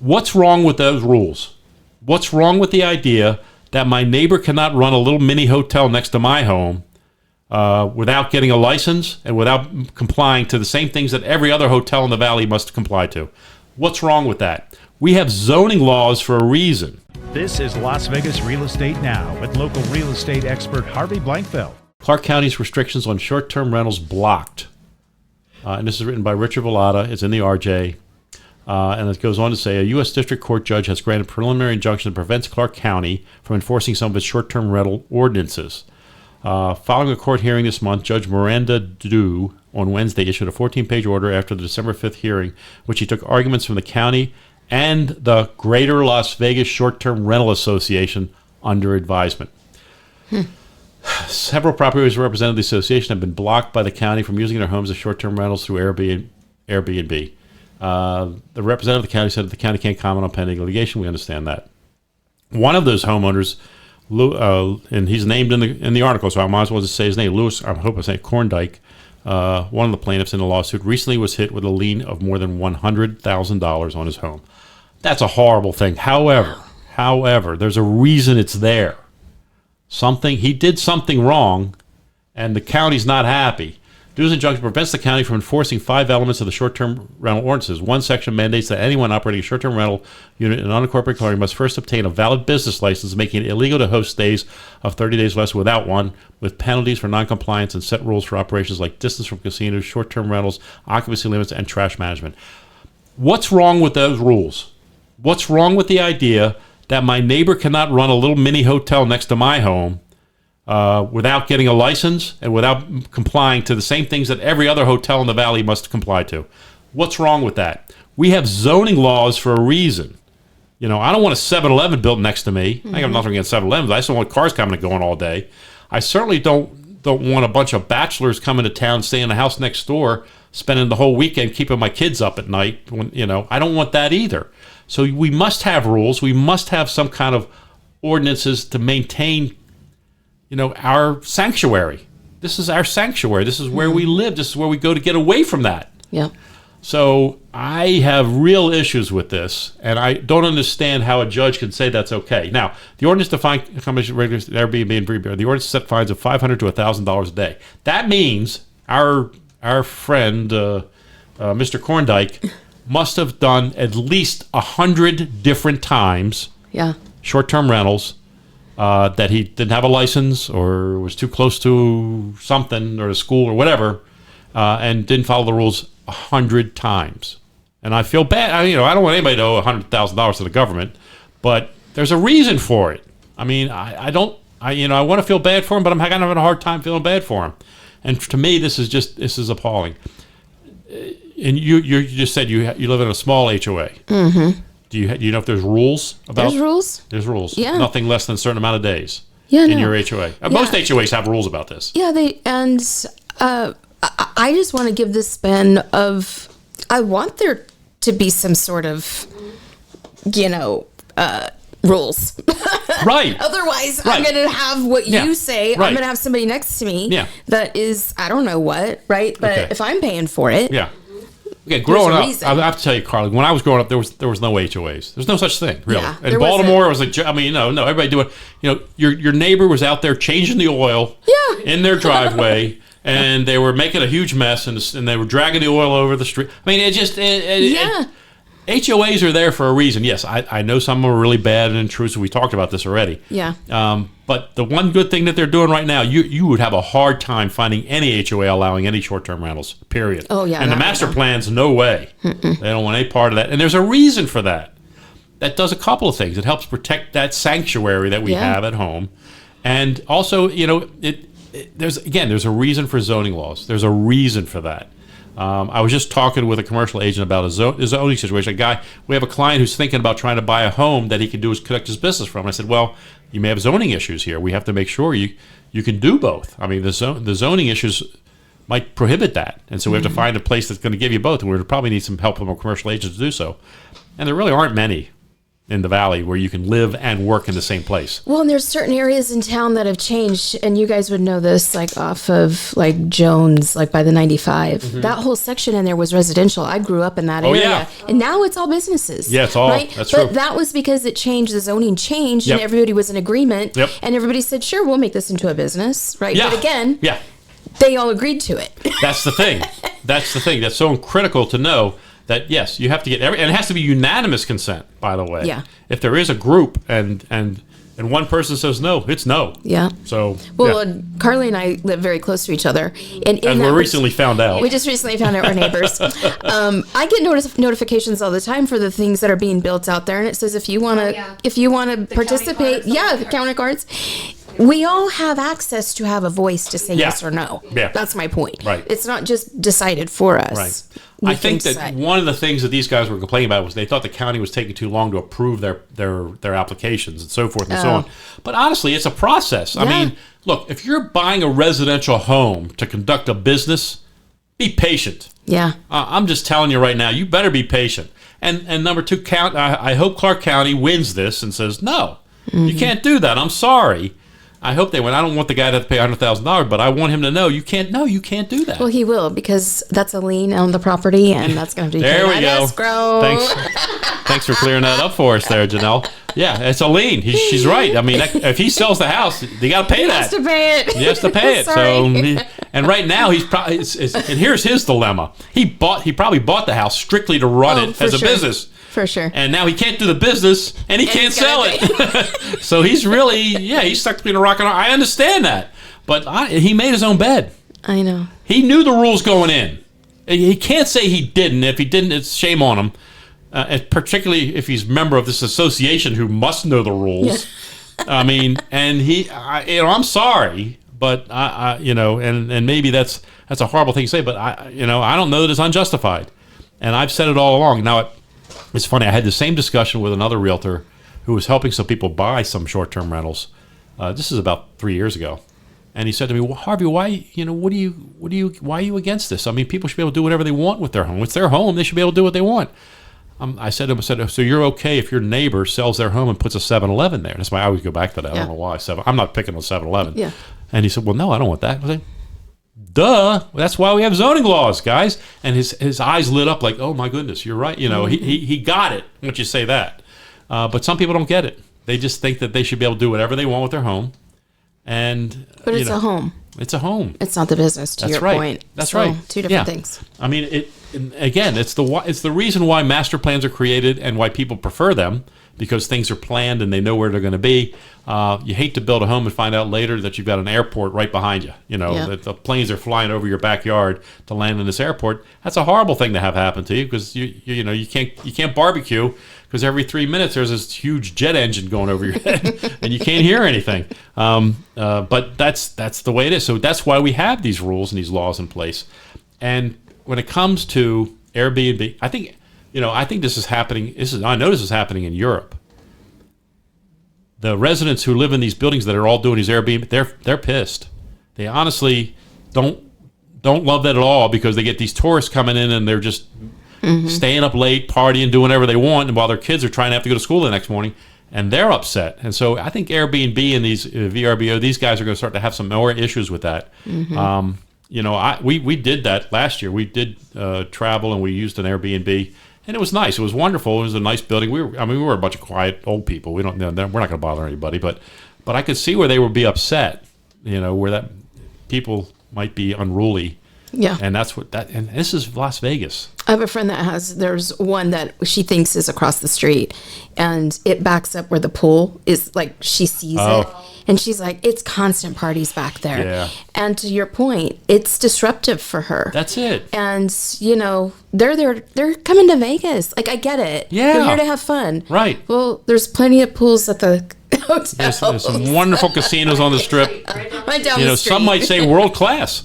What's wrong with those rules? What's wrong with the idea that my neighbor cannot run a little mini hotel next to my home without getting a license and without complying to the same things that every other hotel in the valley must comply to? What's wrong with that? We have zoning laws for a reason. This is Las Vegas Real Estate Now with local real estate expert Harvey Blankfeld. Clark County's restrictions on short-term rentals blocked. And this is written by Richard Vallada. It's in the RJ. And it goes on to say, a U.S. District Court judge has granted preliminary injunction that prevents Clark County from enforcing some of its short-term rental ordinances. Following a court hearing this month, Judge Miranda Dew on Wednesday issued a 14-page order after the December 5th hearing, which he took arguments from the county and the Greater Las Vegas Short-Term Rental Association under advisement. Several properties representing the association have been blocked by the county from using their homes as short-term rentals through Airbnb. The representative of the county said that the county can't comment on pending litigation. We understand that. One of those homeowners, and he's named in the article, so I might as well just say his name, Lewis, I hope I say Korndike, one of the plaintiffs in the lawsuit, recently was hit with a lien of more than $100,000 on his home. That's a horrible thing. However, there's a reason it's there. He did something wrong, and the county's not happy. Dew's injunction prevents the county from enforcing 5 elements of the short-term rental ordinances. One section mandates that anyone operating a short-term rental unit in an unincorporated area must first obtain a valid business license, making it illegal to host stays of 30 days or less without one, with penalties for noncompliance and set rules for operations like distance from casinos, short-term rentals, occupancy limits, and trash management. What's wrong with those rules? What's wrong with the idea that my neighbor cannot run a little mini hotel next to my home without getting a license and without complying to the same things that every other hotel in the valley must comply to? What's wrong with that? We have zoning laws for a reason. You know, I don't want a 7-Eleven built next to me. I have nothing against 7-Elevens. I just don't want cars coming and going all day. I certainly don't want a bunch of bachelors coming to town, staying in the house next door, spending the whole weekend keeping my kids up at night. I don't want that either. So we must have rules. We must have some kind of ordinances to maintain our sanctuary. This is our sanctuary. This is where we live. This is where we go to get away from that. Yeah. So I have real issues with this, and I don't understand how a judge can say that's okay. Now, the ordinance defines Airbnb and VRBO. The ordinance set fines of $500 to $1,000 a day. That means our friend, Mr. Korndike, must have done at least 100 different times short-term rentals that he didn't have a license or was too close to something or a school or whatever, and didn't follow the rules 100 times. And I feel bad. I don't want anybody to owe $100,000 to the government, but there's a reason for it. I mean, I want to feel bad for him, but I'm kind of having a hard time feeling bad for him. And to me, this is appalling. And you just said you live in a small HOA. Mm-hmm. Do you know if there's rules about? There's rules. There's rules. Yeah. Nothing less than a certain amount of days. Yeah. In your HOA. Most HOAs have rules about this. Yeah. I just want to give this spin of, I want there to be some sort of, rules. Right. Otherwise, right. I'm going to have what you say. Right. I'm going to have somebody next to me that is, I don't know what, right? But if I'm paying for it. Yeah. Okay, growing up, I have to tell you, Carly, when I was growing up, there was no HOAs. There's no such thing, really. Yeah, in Baltimore, it was like, no, everybody doing, your neighbor was out there changing the oil in their driveway, and they were making a huge mess, and they were dragging the oil over the street. I mean, HOAs are there for a reason. Yes, I know some of them are really bad and intrusive. We talked about this already. Yeah. But the one good thing that they're doing right now, you would have a hard time finding any HOA allowing any short-term rentals, period. Oh, yeah. And the master plans, no way. Mm-mm. They don't want any part of that. And there's a reason for that. That does a couple of things. It helps protect that sanctuary that we have at home. And also, there's a reason for zoning laws. There's a reason for that. I was just talking with a commercial agent about a zoning situation. We have a client who's thinking about trying to buy a home that he can conduct his business from. And I said, well, you may have zoning issues here. We have to make sure you can do both. I mean, the zoning issues might prohibit that. And so we have to find a place that's going to give you both. And we would probably need some help from a commercial agent to do so. And there really aren't many. in the valley where you can live and work in the same place. Well, and there's certain areas in town that have changed, and you guys would know this, like off of like Jones, like by the 95. That whole section in there was residential. I grew up in that area, yeah. and now it's all businesses. Yeah, it's all right? that's but true. that was because it changed. The zoning changed, Yep. and everybody was in agreement. Yep. And everybody said, "Sure, we'll make this into a business." Right? Yeah. But again, Yeah. they all agreed to it. That's the thing. That's the thing. That's so critical to know that, yes, you have to get and it has to be unanimous consent, by the way. Yeah. If there is a group and one person says no, it's no. Yeah. So, Well, yeah. Carly and I live very close to each other, and As we recently found out. We just recently found out we're neighbors. I get notifications all the time for the things that are being built out there, and it says if you want to participate, the county cards. We all have access to have a voice to say yes or no. Yeah. That's my point. Right. It's not just decided for us. Right. We I think can that decide. one of the things that these guys were complaining about was they thought the county was taking too long to approve their applications and so forth and so on. But honestly, it's a process. I Yeah. mean, look, if you're buying a residential home to conduct a business, be patient. Yeah. I'm just telling you right now, you better be patient. And number two, I hope Clark County wins this and says, no, you can't do that. I'm sorry. I hope they win. I don't want the guy to have to pay $100,000, but I want him to know you can't do that. Well, he will, because that's a lien on the property, and that's going to be There we paid go. at escrow. Thanks for clearing that up for us there, Janelle. Yeah, it's a lien. She's right. I mean, if he sells the house, they got to pay He that. has to pay it. He has to pay it. Sorry. And right now he's probably. And here's his dilemma. He probably bought the house strictly to run it for as a sure. business. For sure. And now he can't do the business, and he can't he's sell gotta it. So he's really, he's stuck between a rock and a hard. I understand that, but he made his own bed. I know. He knew the rules going in. He can't say he didn't. If he didn't, it's shame on him. And particularly if he's a member of this association who must know the rules. I mean, and I'm sorry, but and maybe that's a horrible thing to say, but I don't know that it's unjustified, and I've said it all along. Now, it's funny. I had the same discussion with another realtor who was helping some people buy some short-term rentals. This is about 3 years ago, and he said to me, "Well, Harvey, why are you against this? I mean, people should be able to do whatever they want with their home. It's their home; they should be able to do what they want." I said to him, so you're okay if your neighbor sells their home and puts a 7-Eleven there? That's why I always go back to that. I don't know why. I'm not picking on 7-Eleven. Yeah. And he said, well, no, I don't want that. I was like, duh. That's why we have zoning laws, guys. And his eyes lit up like, oh, my goodness, you're right. He got it once you say that. But some people don't get it. They just think that they should be able to do whatever they want with their home. But it's a home. It's a home. It's not the business, to your point. That's So, right. Two different things. I mean, it's the reason why master plans are created and why people prefer them, because things are planned and they know where they're going to be. You hate to build a home and find out later that you've got an airport right behind you. That the planes are flying over your backyard to land in this airport. That's a horrible thing to have happen to you, because you can't barbecue because every 3 minutes there's this huge jet engine going over your head and you can't hear anything. But that's the way it is. So that's why we have these rules and these laws in place. And when it comes to Airbnb, I think this is happening. I know this is happening in Europe. The residents who live in these buildings that are all doing these Airbnb, they're pissed. They honestly don't love that at all, because they get these tourists coming in and they're just staying up late, partying, doing whatever they want, and while their kids are trying to have to go to school the next morning, and they're upset. And so I think Airbnb and these VRBO, these guys are going to start to have some more issues with that. We did that last year. We did travel and we used an Airbnb. And it was nice. It was wonderful. It was a nice building. We were a bunch of quiet old people. We're not going to bother anybody. But I could see where they would be upset. Where that people might be unruly. Yeah. And and this is Las Vegas. I have a friend there's one that she thinks is across the street, and it backs up where the pool is. Like, she sees it, and she's like, it's constant parties back there. Yeah. And to your point, it's disruptive for her. That's it. And they're coming to Vegas. Like, I get it. Yeah. They're here to have fun. Right. Well, there's plenty of pools at the hotel. There's some wonderful casinos on the strip. Right down the street. Some might say world class.